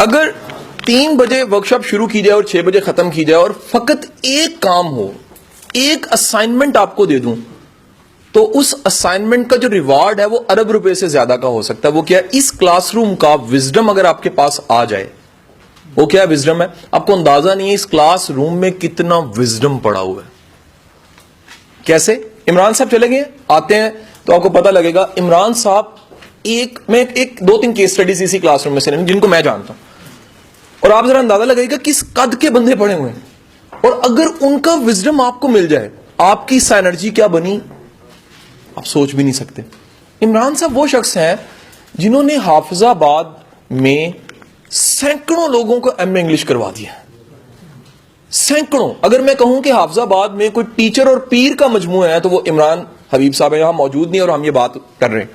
اگر 3 بجے ورکشاپ شروع کی جائے اور 6 بجے ختم کی جائے اور فقط ایک کام ہو, ایک اسائنمنٹ آپ کو دے دوں, تو اس اسائنمنٹ کا جو ریوارڈ ہے وہ ارب روپے سے زیادہ کا ہو سکتا ہے. وہ کیا ہے؟ اس کلاس روم کا وزڈم اگر آپ کے پاس آ جائے. وہ کیا وزڈم ہے؟ آپ کو اندازہ نہیں ہے اس کلاس روم میں کتنا وزڈم پڑا ہوا ہے. کیسے؟ عمران صاحب چلے گئے, آتے ہیں تو آپ کو پتہ لگے گا. عمران صاحب میں 2-3 کیس سٹڈیز اسی کلاس روم میں سے جن کو میں جانتا ہوں, اور آپ ذرا اندازہ لگائیے گا کس قد کے بندے پڑے ہوئے ہیں, اور اگر ان کا وزڈم آپ کو مل جائے, آپ کی سائنرجی کیا بنی آپ سوچ بھی نہیں سکتے. عمران صاحب وہ شخص ہیں جنہوں نے حافظ آباد میں سینکڑوں لوگوں کو ایم اے انگلش کروا دیا. سینکڑوں. اگر میں کہوں کہ حافظ آباد میں کوئی ٹیچر اور پیر کا مجموعہ ہے تو وہ عمران حبیب صاحب یہاں موجود نہیں, اور ہم یہ بات کر رہے ہیں,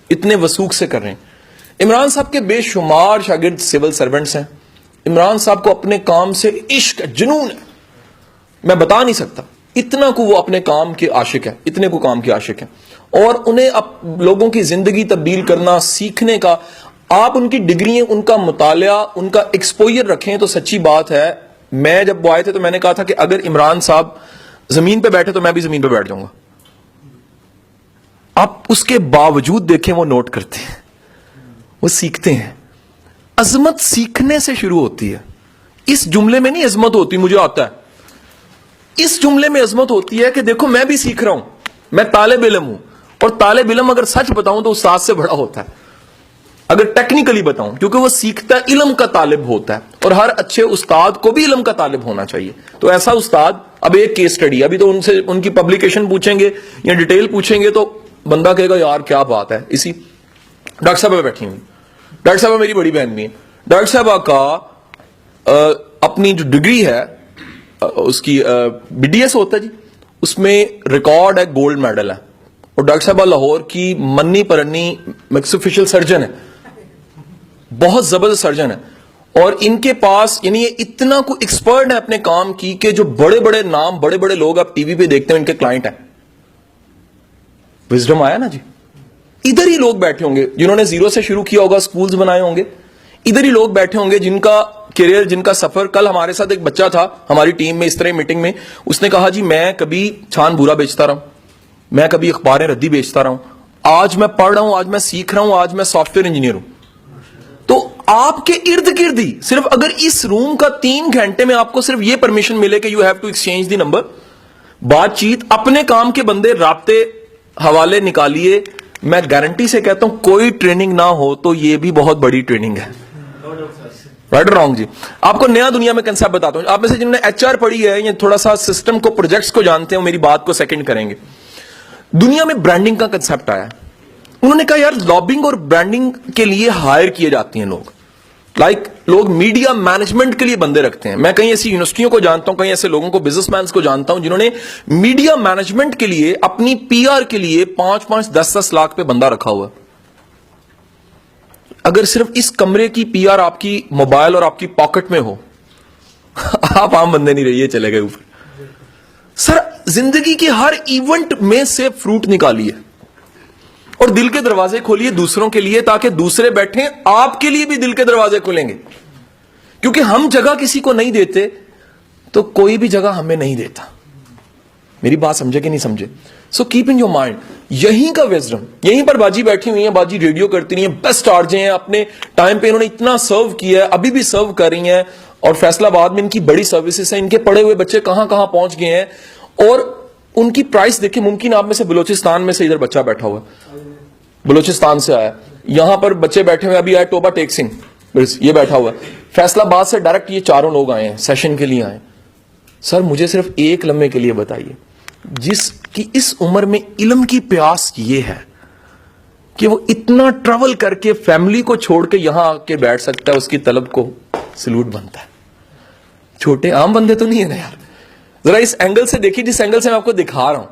اتنے وثوق سے کر رہے ہیں. عمران صاحب کے بے شمار شاگرد سول سرونٹس ہیں. عمران صاحب کو اپنے کام سے عشق, جنون ہے, میں بتا نہیں سکتا. اتنا کو وہ اپنے کام کے عاشق ہے, اتنے کو کام کے عاشق ہیں, اور انہیں لوگوں کی زندگی تبدیل کرنا سیکھنے کا, آپ ان کی ڈگری, ان کا مطالعہ, ان کا ایکسپوئر رکھیں تو سچی بات ہے. میں جب وہ آئے تھے تو میں نے کہا تھا کہ اگر عمران صاحب زمین پہ بیٹھے تو میں بھی زمین پہ بیٹھ جاؤں گا. آپ اس کے باوجود دیکھیں وہ نوٹ کرتے ہیں, وہ سیکھتے ہیں. عظمت سیکھنے سے شروع ہوتی ہے. اس جملے میں نہیں عظمت ہوتی مجھے آتا ہے, اس جملے میں عظمت ہوتی ہے کہ دیکھو میں بھی سیکھ رہا ہوں, میں طالب علم ہوں, اور طالب علم اگر سچ بتاؤں تو استاد سے بڑا ہوتا ہے, اگر ٹیکنیکلی بتاؤں, کیونکہ وہ سیکھتا ہے, علم کا طالب ہوتا ہے, اور ہر اچھے استاد کو بھی علم کا طالب ہونا چاہیے. تو ایسا استاد, اب ایک کیس سٹڈی, ابھی تو ان سے ان کی پبلیکیشن پوچھیں گے یا ڈیٹیل پوچھیں گے تو بندہ کہے گا یار کیا بات ہے. اسی ڈاکٹر صاحبہ بیٹھی ہوئی, ڈاکٹر صاحبہ میری بڑی بہن بھی ہے. ڈاکٹر صاحبہ کا اپنی جو ڈگری ہے اس کی بی ڈی ایس ہوتا ہے جی, اس میں ریکارڈ ہے گولڈ میڈل ہے, اور ڈاکٹر صاحبہ لاہور کی منی پرنی میکسوفیشل سرجن ہے, بہت زبردست سرجن ہے, اور ان کے پاس یعنی یہ اتنا کو ایکسپرٹ ہے اپنے کام کی کہ جو بڑے بڑے نام, بڑے بڑے لوگ آپ ٹی وی پہ دیکھتے ہیں ان کے کلائنٹ ہیں. وزڈم آیا نا جی. ادھر ہی لوگ بیٹھے ہوں گے جنہوں نے زیرو سے شروع کیا ہوگا, سکولز بنائے ہوں گے, ادھر ہی لوگ بیٹھے ہوں گے جن کا کیریئر, جن کا سفر. کل ہمارے ساتھ ایک بچہ تھا ہماری ٹیم میں اس طرح میٹنگ میں, اس نے کہا جی میں کبھی چھان بورا بیچتا رہا ہوں, میں کبھی اخباریں ردی بیچتا رہا ہوں, آج میں پڑھ رہا ہوں, آج میں سیکھ رہا ہوں, آج میں سافٹ ویئر انجینئر ہوں. تو آپ کے ارد گرد ہی صرف اگر اس روم کا 3 گھنٹے میں آپ کو صرف یہ پرمیشن ملے کہ you have to exchange the number, بات چیت, اپنے کام کے بندے, رابطے, حوالے نکالیے. میں گارنٹی سے کہتا ہوں کوئی ٹریننگ نہ ہو تو یہ بھی بہت بڑی ٹریننگ ہے. رائٹ رانگ جی. آپ کو نیا دنیا میں کنسپٹ بتاتا ہوں. آپ میں سے جنہوں نے ایچ آر پڑھی ہے یا تھوڑا سا سسٹم کو, پروجیکٹس کو جانتے ہیں, میری بات کو سیکنڈ کریں گے. دنیا میں برانڈنگ کا کنسپٹ آیا. انہوں نے کہا یار لابنگ اور برانڈنگ کے لیے ہائر کیے جاتے ہیں لوگ, لوگ میڈیا مینجمنٹ کے لیے بندے رکھتے ہیں. میں کئی ایسی یونیورسٹیوں کو جانتا ہوں, کئی ایسے لوگوں کو, بزنس مینس کو جانتا ہوں جنہوں نے میڈیا مینجمنٹ کے لیے, اپنی پی آر کے لیے 5-5, 10-10 لاکھ پہ بندہ رکھا ہوا. اگر صرف اس کمرے کی پی آر آپ کی موبائل اور آپ کی پاکٹ میں ہو, آپ عام بندے نہیں رہیے, چلے گئے اوپر. سر زندگی کے ہر ایونٹ میں سے فروٹ نکالیے اور دل کے دروازے کھولیے دوسروں کے لیے, تاکہ دوسرے بیٹھیں, آپ کے لیے بھی دل کے دروازے کھلیں گے. کیونکہ ہم جگہ کسی کو نہیں دیتے تو کوئی بھی جگہ ہمیں نہیں دیتا. میری بات سمجھے کہ نہیں سمجھے؟ So keep in your mind, یہیں کا وزڈم. یہیں پر باجی بیٹھی ہوئی ہیں, باجی ریڈیو کرتی رہی ہیں, بیسٹ آرجے ہیں, اپنے ٹائم پہ انہوں نے اتنا سرو کیا ہے, ابھی بھی سرو کر رہی ہیں, اور فیصلہ آباد میں ان کی بڑی سروسز ہیں. ان کے پڑھے ہوئے بچے کہاں کہاں پہنچ گئے ہیں, اور ان کی پرائس دیکھیں. ممکن آپ میں سے بلوچستان میں سے ادھر بچہ بیٹھا ہوا, بلوچستان سے آیا, یہاں پر بچے بیٹھے ہوئے, ابھی آئے ٹوبا ٹیک سنگھ, یہ بیٹھا ہوا. فیصلہ آباد سے ڈائریکٹ یہ 4 لوگ آئے ہیں, سیشن کے لیے آئے. سر مجھے صرف ایک لمحے کے لیے بتائیے, جس کی اس عمر میں علم کی پیاس یہ ہے کہ وہ اتنا ٹریول کر کے فیملی کو چھوڑ کے یہاں آ کے بیٹھ سکتا ہے, اس کی طلب کو سلوٹ بنتا ہے. چھوٹے عام بندے تو نہیں ہے نا یار. ذرا اس اینگل سے دیکھیے, جس اینگل سے میں آپ کو دکھا رہا ہوں.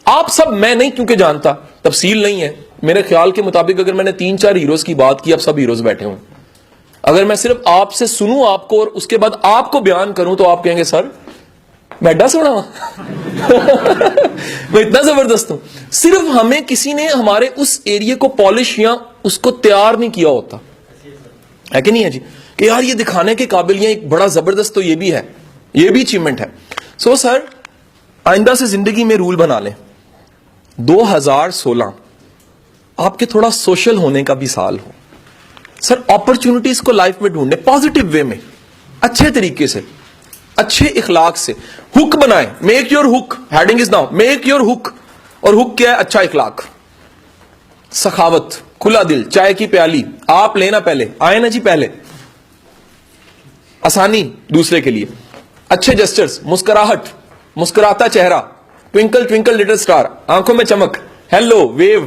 آپ سب, میں نہیں کیونکہ جانتا, تفصیل نہیں ہے, میرے خیال کے مطابق اگر میں نے 3-4 ہیروز کی بات کی, اب سب ہیروز بیٹھے ہوں. اگر میں صرف آپ سے سنوں آپ کو, اور اس کے بعد آپ کو بیان کروں, تو آپ کہیں گے سر میں ایڈا سونا ہوں میں اتنا زبردست ہوں. صرف ہمیں کسی نے ہمارے اس ایریے کو پالش یا اس کو تیار نہیں کیا ہوتا ہے کہ نہیں ہے جی. کہ یار یہ دکھانے کے قابل یہ ایک بڑا زبردست تو یہ بھی ہے, یہ بھی اچیومنٹ ہے. سو سر آئندہ سے زندگی میں رول بنا لیں, 2016 آپ کے تھوڑا سوشل ہونے کا بھی سال ہو. سر اپرچونٹیز کو لائف میں ڈھونڈیں پازیٹیو وے میں, اچھے طریقے سے, اچھے اخلاق سے. ہک بنائیں, make your hook, heading is now, make your hook. اور ہک کیا ہے؟ اچھا اخلاق, سخاوت, کھلا دل, چائے کی پیالی آپ لینا پہلے, آئے نا جی پہلے, آسانی دوسرے کے لیے, اچھے جسچرز, مسکراہٹ, مسکراتا چہرہ, ٹوینکل ٹوینکل لٹل سٹار, آنکھوں میں چمک, ہیلو, ویو,